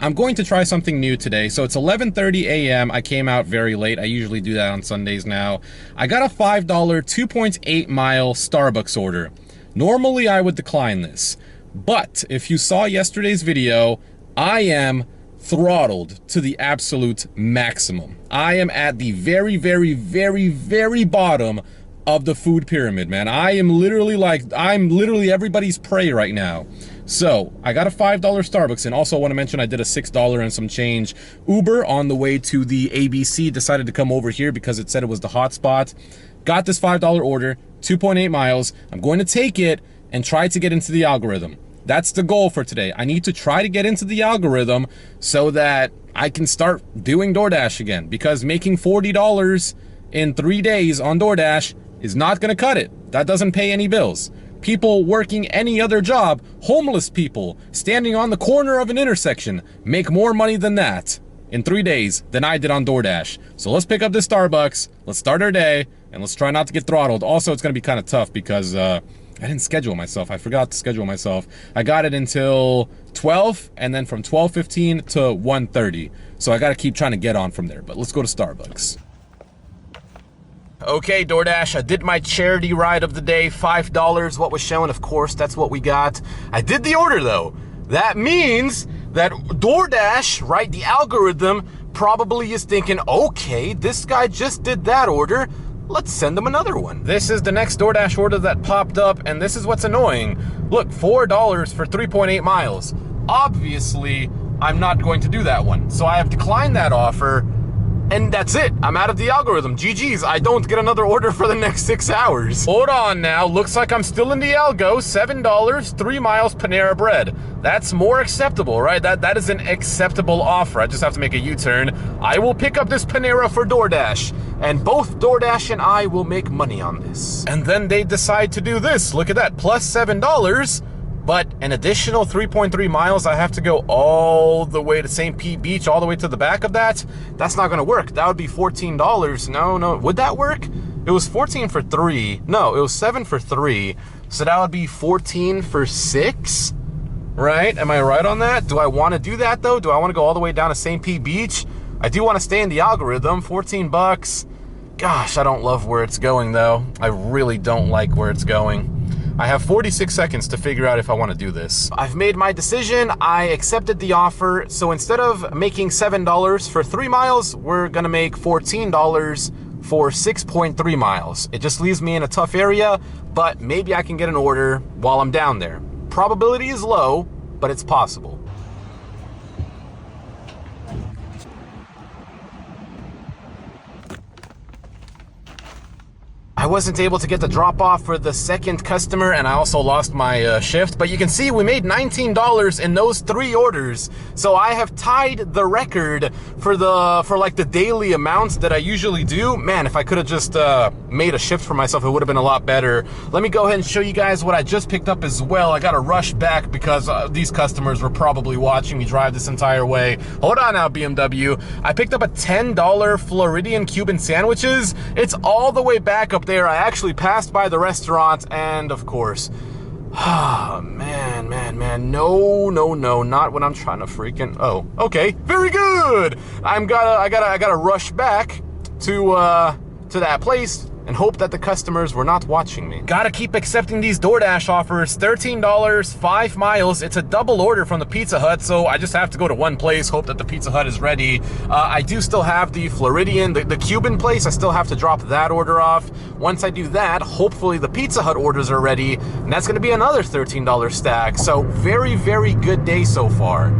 I'm going to try something new today. So it's 11:30 a.m. I came out very late. I usually do that on Sundays now. I got a $5 2.8 mile Starbucks order. Normally I would decline this, but if you saw yesterday's video, I am throttled to the absolute maximum. I am at the very, very, very, very bottom of the food pyramid, man. I'm literally everybody's prey right now. So I got a $5 Starbucks, and also I want to mention I did a $6 and some change Uber on the way to the ABC. Decided to come over here because it said it was the hot spot. Got this $5 order, 2.8 miles. I'm going to take it and try to get into the algorithm. That's the goal for today. I need to try to get into the algorithm so that I can start doing DoorDash again, because making $40 in 3 days on DoorDash is not gonna cut it. That doesn't pay any bills. People working any other job, homeless people standing on the corner of an intersection, make more money than that in 3 days than I did on DoorDash. So let's pick up this Starbucks, let's start our day, and let's try not to get throttled. Also, it's gonna be kind of tough because I didn't schedule myself. I forgot to schedule myself. I got it until 12, and then from 12:15 to 1:30. So I gotta keep trying to get on from there, but let's go to Starbucks. Okay, DoorDash, I did my charity ride of the day, $5, what was shown, of course, that's what we got. I did the order though. That means that DoorDash, right, the algorithm probably is thinking, okay, this guy just did that order, let's send them another one. This is the next DoorDash order that popped up, and this is what's annoying. Look, $4 for 3.8 miles. Obviously, I'm not going to do that one. So I have declined that offer, and that's it. I'm out of the algorithm. GG's, I don't get another order for the next 6 hours. Hold on now, looks like I'm still in the algo. $7, 3 miles Panera Bread. That's more acceptable, right? That is an acceptable offer. I just have to make a U-turn. I will pick up this Panera for DoorDash, and both DoorDash and I will make money on this. And then they decide to do this. Look at that, plus $7, but an additional 3.3 miles. I have to go all the way to St. Pete Beach, all the way to the back of that. That's not gonna work. That would be $14. No, would that work? It was 14 for 3. No, it was 7 for 3. So that would be 14 for 6, right? Am I right on that? Do I wanna do that though? Do I wanna go all the way down to St. Pete Beach? I do wanna stay in the algorithm, 14 bucks. Gosh, I don't love where it's going though. I really don't like where it's going. I have 46 seconds to figure out if I want to do this. I've made my decision. I accepted the offer. So instead of making $7 for 3 miles, we're going to make $14 for 6.3 miles. It just leaves me in a tough area, but maybe I can get an order while I'm down there. Probability is low, but it's possible. I wasn't able to get the drop off for the second customer, and I also lost my shift, but you can see we made $19 in those 3 orders. So I have tied the record for like the daily amounts that I usually do. Man, if I could have just made a shift for myself, it would have been a lot better. Let me go ahead and show you guys what I just picked up as well. I got to rush back because these customers were probably watching me drive this entire way. Hold on now, BMW. I picked up a $10 Floridian Cuban sandwiches. It's all the way back up there. I actually passed by the restaurant, and of course, man, no, not when I'm trying to freaking, oh, okay, very good. I gotta rush back to that place and hope that the customers were not watching me. Gotta keep accepting these DoorDash offers. $13, 5 miles. It's a double order from the Pizza Hut, so I just have to go to one place, hope that the Pizza Hut is ready. I do still have the Floridian, the Cuban place. I still have to drop that order off. Once I do that, hopefully the Pizza Hut orders are ready, and that's gonna be another $13 stack. So very, very good day so far.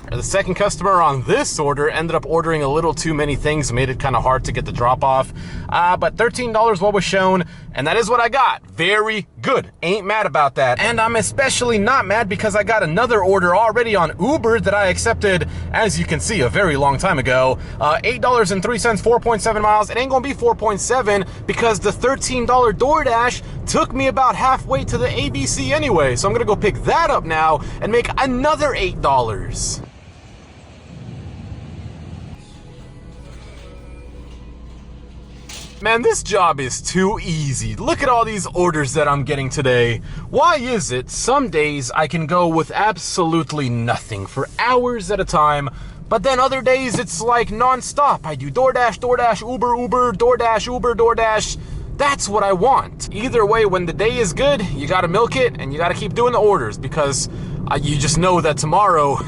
The second customer on this order ended up ordering a little too many things, made it kind of hard to get the drop off. But $13 what was shown, and that is what I got. Very good. Ain't mad about that. And I'm especially not mad because I got another order already on Uber that I accepted, as you can see, a very long time ago. $8.03, 4.7 miles. It ain't gonna be 4.7 because the $13 DoorDash took me about halfway to the ABC anyway. So I'm gonna go pick that up now and make another $8. Man, this job is too easy. Look at all these orders that I'm getting today. Why is it some days I can go with absolutely nothing for hours at a time, but then other days it's like non-stop. I do DoorDash, DoorDash, Uber, Uber, DoorDash, Uber, DoorDash. That's what I want. Either way, when the day is good, you gotta milk it and you gotta keep doing the orders, because you just know that tomorrow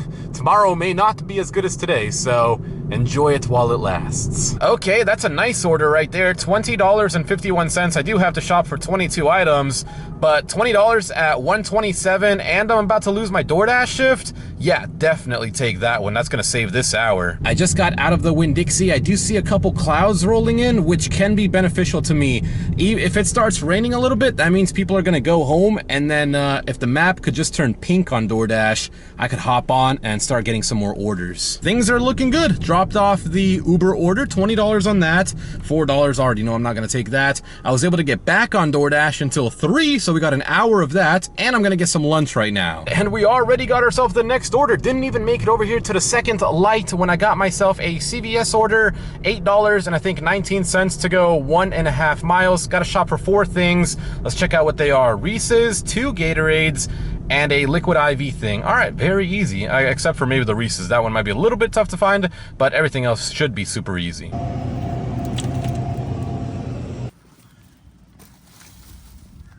may not be as good as today, so enjoy it while it lasts. Okay, that's a nice order right there, $20.51. I do have to shop for 22 items, but $20 at $127, and I'm about to lose my DoorDash shift? Yeah, definitely take that one. That's gonna save this hour. I just got out of the Winn-Dixie. I do see a couple clouds rolling in, which can be beneficial to me. If it starts raining a little bit, that means people are gonna go home, and then if the map could just turn pink on DoorDash, I could hop on and start getting some more orders. Things are looking good. Dropped off the Uber order, $20 on that. $4 already know I'm not gonna take that. I was able to get back on DoorDash until 3, so we got an hour of that, and I'm gonna get some lunch right now. And we already got ourselves the next order. Didn't even make it over here to the second light when I got myself a CVS order, $8 and I think 19 cents to go 1.5 miles. Gotta shop for 4 things. Let's check out what they are. Reese's, 2 Gatorades, and a liquid IV thing. All right, very easy, except for maybe the Reese's. That one might be a little bit tough to find, but everything else should be super easy.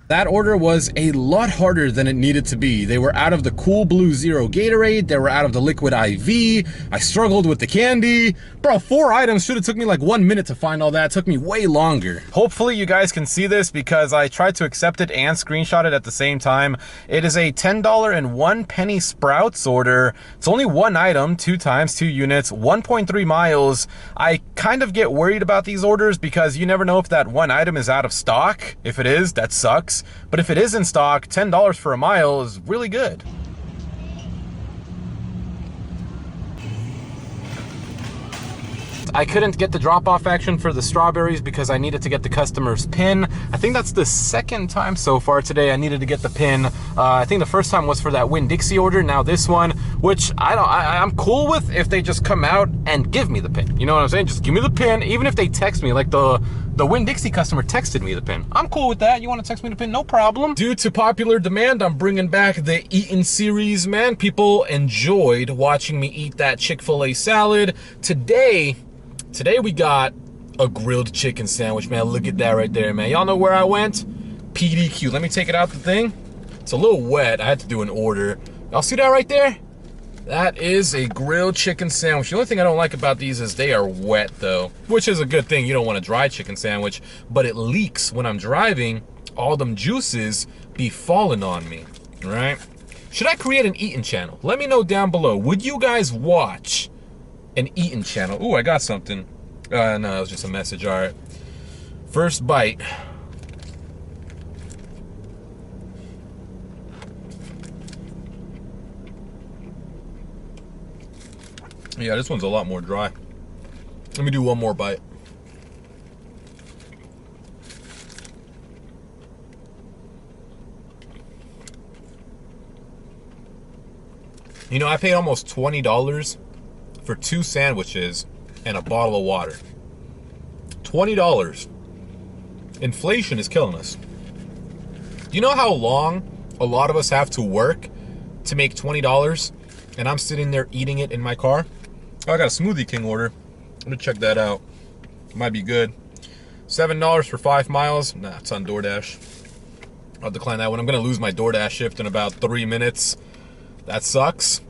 That order was a lot harder than it needed to be. They were out of the Cool Blue Zero Gatorade. They were out of the liquid IV. I struggled with the candy. Bro, 4 items should have took me like 1 minute to find all that. It took me way longer. Hopefully you guys can see this because I tried to accept it and screenshot it at the same time. It is a $10.01 Sprouts order. It's only 1 item, 2 times, 2 units, 1.3 miles. I kind of get worried about these orders because you never know if that 1 item is out of stock. If it is, that sucks. But if it is in stock, $10 for a mile is really good. I couldn't get the drop-off action for the strawberries because I needed to get the customer's PIN. I think that's the second time so far today I needed to get the PIN. I think the first time was for that Winn-Dixie order, now this one, which I'm cool with if they just come out and give me the PIN. You know what I'm saying? Just give me the PIN, even if they text me, like the Winn-Dixie customer texted me the PIN. I'm cool with that. You want to text me the PIN? No problem. Due to popular demand, I'm bringing back the Eatin' series, man. People enjoyed watching me eat that Chick-fil-A salad. Today we got a grilled chicken sandwich, man. Look at that right there, man. Y'all know where I went? PDQ. Let me take it out the thing. It's a little wet. I had to do an order. Y'all see that right there? That is a grilled chicken sandwich. The only thing I don't like about these is they are wet though, which is a good thing. You don't want a dry chicken sandwich, but it leaks when I'm driving. All them juices be falling on me, right? Should I create an Eatin' channel? Let me know down below. Would you guys watch an Eatin' channel? Ooh, I got something. No, it was just a message. All right. First bite. Yeah, this one's a lot more dry. Let me do one more bite. You know, I paid almost $20 for 2 sandwiches and a bottle of water. $20. Inflation is killing us. Do you know how long a lot of us have to work to make $20? And I'm sitting there eating it in my car. Oh, I got a Smoothie King order. Let me check that out. Might be good. $7 for 5 miles. Nah, it's on DoorDash. I'll decline that one. I'm gonna lose my DoorDash shift in about 3 minutes. That sucks,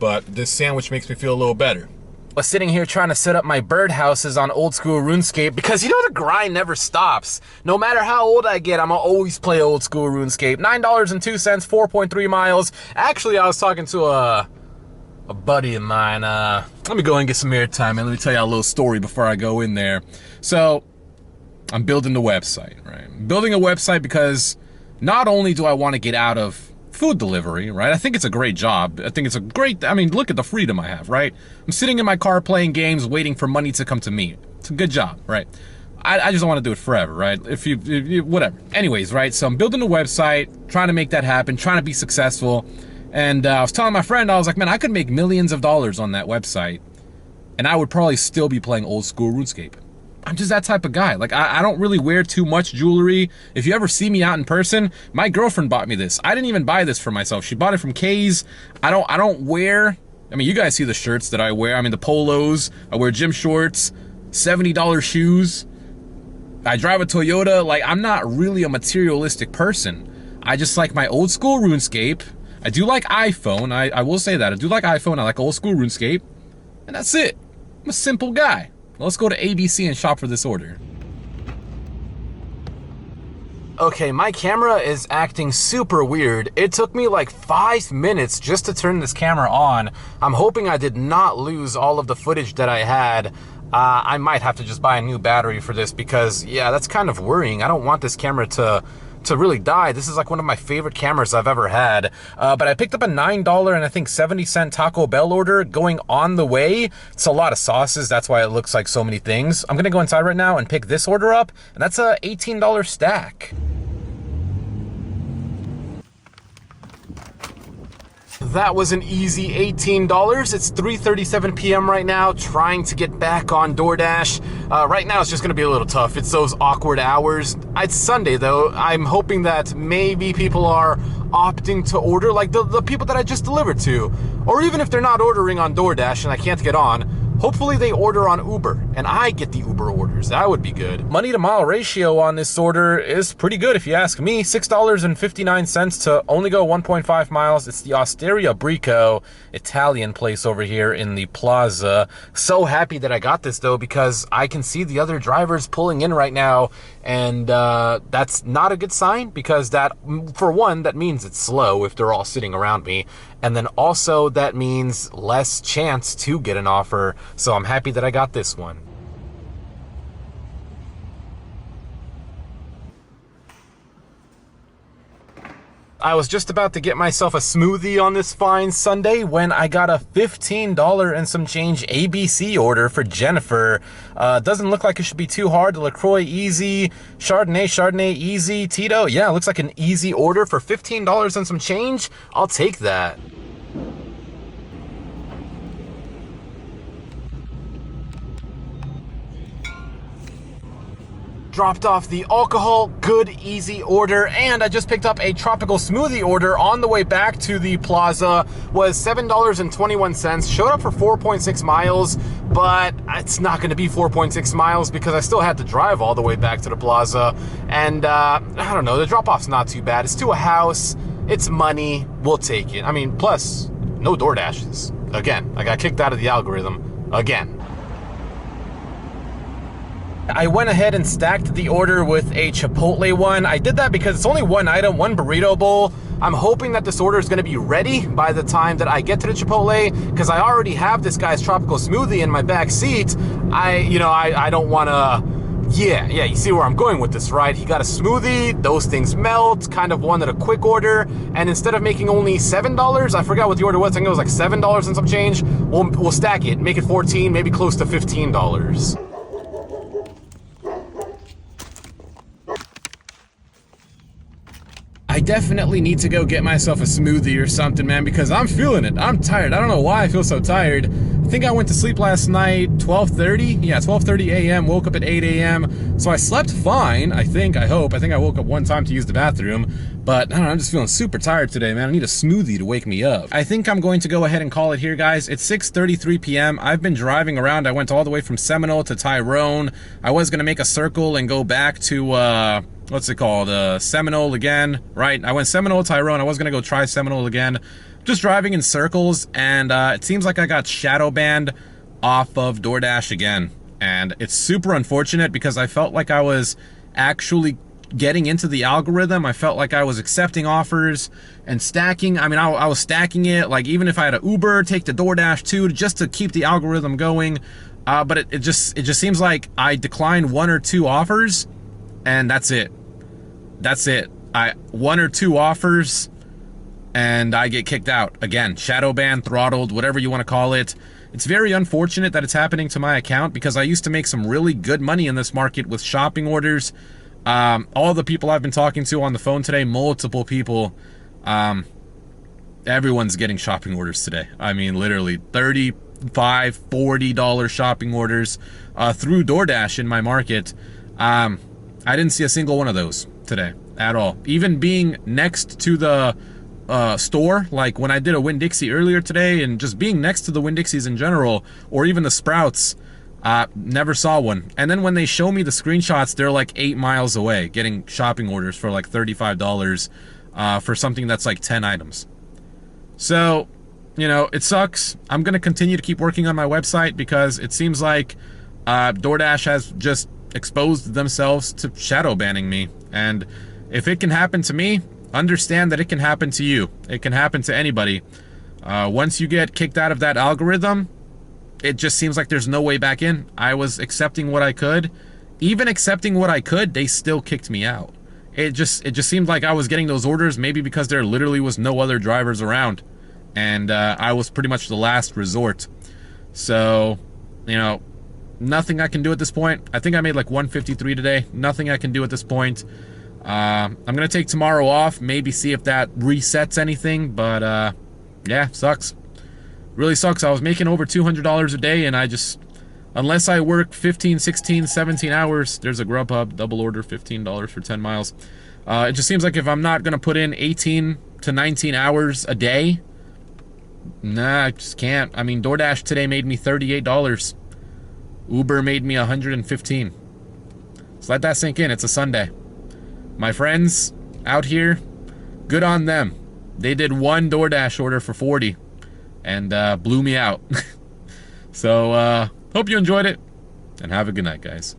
but this sandwich makes me feel a little better. I was sitting here trying to set up my birdhouses on old school RuneScape because you know the grind never stops. No matter how old I get, I'ma always play old school RuneScape. $9.02, 4.3 miles. Actually, I was talking to a buddy of mine. Let me go and get some airtime and let me tell you a little story before I go in there. So, I'm building the website, right? I'm building a website because not only do I want to get out of food delivery, right? I think it's a great job. I think it's a great, I mean, look at the freedom I have, right? I'm sitting in my car playing games, waiting for money to come to me. It's a good job, right? I just don't want to do it forever, right? If you, whatever. Anyways, right? So I'm building a website, trying to make that happen, trying to be successful. And I was telling my friend, I was like, man, I could make millions of dollars on that website, and I would probably still be playing old school RuneScape. I'm just that type of guy. Like, I don't really wear too much jewelry. If you ever see me out in person, my girlfriend bought me this. I didn't even buy this for myself. She bought it from Kay's. I don't wear, I mean, you guys see the shirts that I wear. I mean, the polos, I wear gym shorts, $70 shoes. I drive a Toyota. Like, I'm not really a materialistic person. I just like my old school RuneScape. I do like iPhone. I will say that. I do like iPhone. I like old school RuneScape. And that's it. I'm a simple guy. Let's go to ABC and shop for this order. Okay, my camera is acting super weird. It took me like 5 minutes just to turn this camera on. I'm hoping I did not lose all of the footage that I had. I might have to just buy a new battery for this because, yeah, that's kind of worrying. I don't want this camera to really die. This is like one of my favorite cameras I've ever had. But I picked up a $9 and I think 70-cent Taco Bell order going on the way. It's a lot of sauces. That's why it looks like so many things. I'm gonna go inside right now and pick this order up, and that's a $18 stack. That was an easy $18. It's 3:37 p.m. right now, trying to get back on DoorDash. Right now it's just gonna be a little tough. It's those awkward hours. It's Sunday though. I'm hoping that maybe people are opting to order, like the people that I just delivered to. Or even if they're not ordering on DoorDash and I can't get on, hopefully they order on Uber and I get the Uber orders. That would be good. Money to mile ratio on this order is pretty good if you ask me. $6.59 to only go 1.5 miles. It's the Osteria Brico Italian place over here in the plaza. So happy that I got this though, because I can see the other drivers pulling in right now, and that's not a good sign, because that, for one, that means it's slow if they're all sitting around me. And then also that means less chance to get an offer. So I'm happy that I got this one. I was just about to get myself a smoothie on this fine Sunday when I got a $15 and some change ABC order for Jennifer. Doesn't look like it should be too hard. The LaCroix easy, Chardonnay easy, Tito. Yeah, looks like an easy order for $15 and some change. I'll take that. Dropped off the alcohol, good, easy order, and I just picked up a tropical smoothie order on the way back to the plaza. Was $7.21, showed up for 4.6 miles, but it's not gonna be 4.6 miles because I still had to drive all the way back to the plaza. And I don't know, the drop-off's not too bad. It's to a house, it's money, we'll take it. I mean, plus, no DoorDashes. Again, I got kicked out of the algorithm, again. I went ahead and stacked the order with a Chipotle one. I did that because it's only one item, one burrito bowl. I'm hoping that this order is gonna be ready by the time that I get to the Chipotle, because I already have this guy's tropical smoothie in my back seat. I don't wanna, yeah, you see where I'm going with this, right? He got a smoothie, those things melt, kind of wanted a quick order, and instead of making only $7, I forgot what the order was, I think it was like $7 and some change, we'll stack it, make it 14, maybe close to $15. I definitely need to go get myself a smoothie or something, man, because I'm feeling it. I'm tired. I don't know why I feel so tired. I think I went to sleep last night, 12:30. Yeah, 12:30 a.m. Woke up at 8 a.m. So I slept fine, I hope. I think I woke up one time to use the bathroom. But I don't know, I'm just feeling super tired today, man. I need a smoothie to wake me up. I think I'm going to go ahead and call it here, guys. It's 6:33 p.m. I've been driving around. I went all the way from Seminole to Tyrone. I was going to make a circle and go back to, what's it called? Seminole again, right? I went Seminole, Tyrone. I was gonna go try Seminole again. Just driving in circles, and it seems like I got shadow banned off of DoorDash again. And it's super unfortunate because I felt like I was actually getting into the algorithm. I felt like I was accepting offers and stacking. I mean, I was stacking it, like even if I had an Uber, take the DoorDash too, just to keep the algorithm going. But it just seems like I declined 1 or 2 offers, and that's it. That's it. 1 or 2 offers and I get kicked out. Again, shadow banned, throttled, whatever you want to call it. It's very unfortunate that it's happening to my account because I used to make some really good money in this market with shopping orders. All the people I've been talking to on the phone today, multiple people, everyone's getting shopping orders today. I mean, literally 30, $40 shopping orders through DoorDash in my market. I didn't see a single one of those today at all. Even being next to the store, like when I did a Winn-Dixie earlier today, and just being next to the Winn-Dixies in general, or even the Sprouts, never saw one. And then when they show me the screenshots, they're like 8 miles away, getting shopping orders for like $35 for something that's like 10 items. So, you know, it sucks. I'm going to continue to keep working on my website because it seems like DoorDash has just exposed themselves to shadow banning me. And if it can happen to me, understand that it can happen to you. It can happen to anybody. Once you get kicked out of that algorithm, it just seems like there's no way back in. I was accepting what I could. Even accepting what I could, they still kicked me out. It just seemed like I was getting those orders maybe because there literally was no other drivers around. And I was pretty much the last resort. So, you know, nothing I can do at this point. I think I made like 153 today. Nothing I can do at this point. I'm going to take tomorrow off. Maybe see if that resets anything. But, yeah, sucks. Really sucks. I was making over $200 a day, and I just, unless I work 15, 16, 17 hours, there's a Grubhub double order, $15 for 10 miles. It just seems like if I'm not going to put in 18 to 19 hours a day, nah, I just can't. I mean, DoorDash today made me $38. Uber made me $115. So let that sink in. It's a Sunday. My friends out here, good on them. They did one DoorDash order for $40 and blew me out. So, hope you enjoyed it, and have a good night, guys.